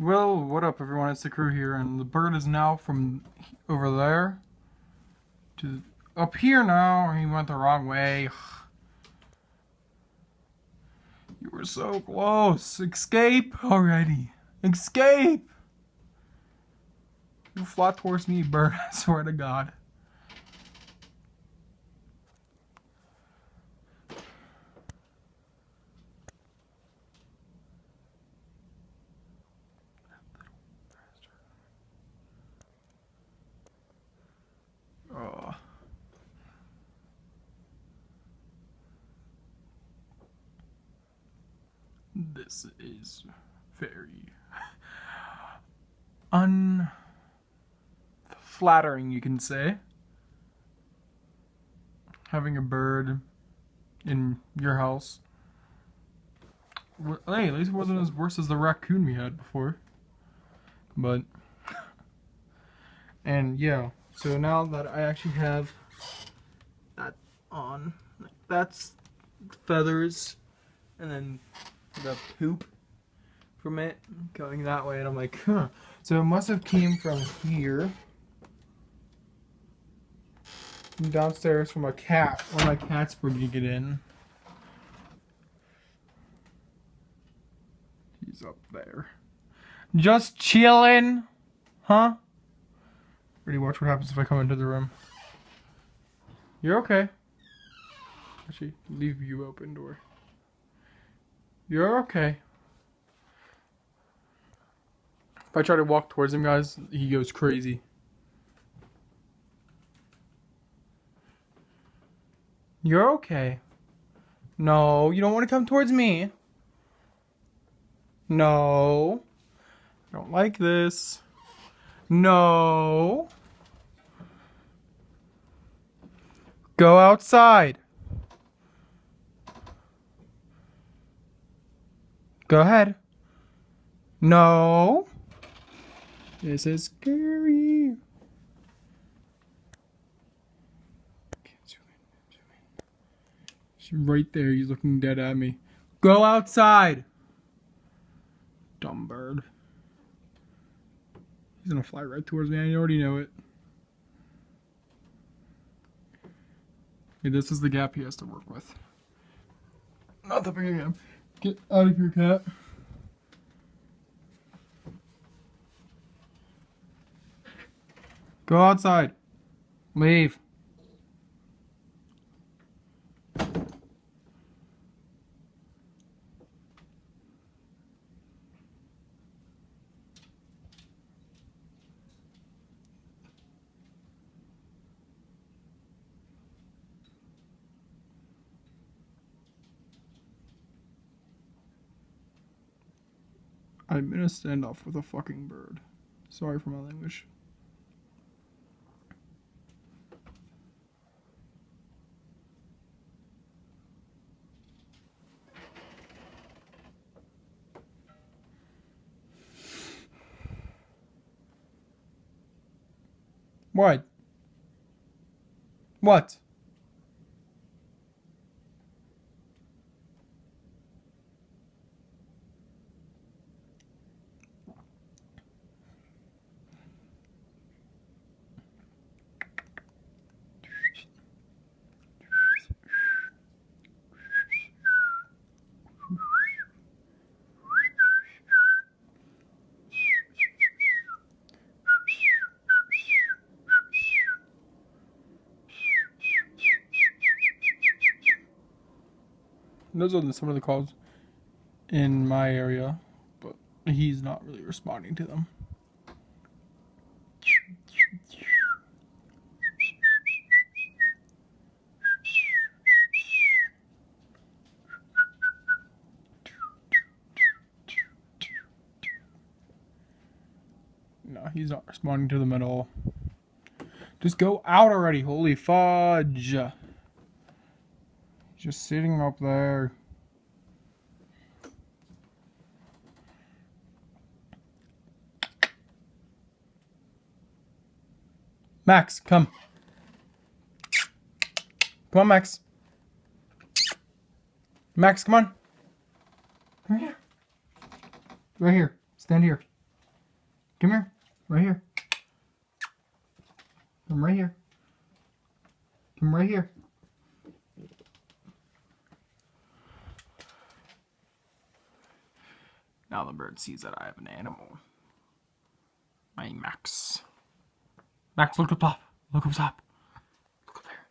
Well, what up, everyone? It's the crew here, and the bird is now from over there to up here now. He went the wrong way. You were so close. Escape already. Escape! You fly towards me, bird. I swear to God. Oh. This is very unflattering, you can say. Having a bird in your house. Hey, at least it wasn't as worse as the raccoon we had before. But, and yeah, so now that I actually have that on, that's feathers, and then the poop from it going that way, and I'm like, huh. So it must have came from here, from downstairs from a cat. One of my cats bringing it in. He's up there. Just chilling. Huh? Ready, watch what happens if I come into the room. You're okay. Actually, leave you open door. You're okay. If I try to walk towards him, guys, he goes crazy. You're okay. No, you don't want to come towards me. No. I don't like this. No. Go outside. Go ahead. No. This is scary. She's right there. He's looking dead at me. Go outside. Dumb bird. He's gonna fly right towards me. I already know it. Okay, this is the gap he has to work with. Not the big gap. Get out of here, cat. Go outside. Leave. I'm in a standoff with a fucking bird. Sorry for my language. What? What? Those are some of the calls in my area, but he's not really responding to them. No, he's not responding to them at all. Just go out already, holy fudge. Just sitting up there. Max, come. Come on, Max. Max, come on. Come here. Right here. Stand here. Come here. Right here. Come right here. Come right here. Now the bird sees that I have an animal. My Max. Max, look up top. Look up top. Look up there.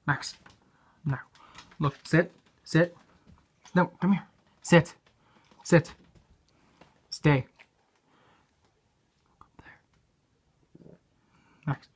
Max. Now. Look. Sit. Sit. No, come here. Sit. Sit. Stay. Look up there. Max.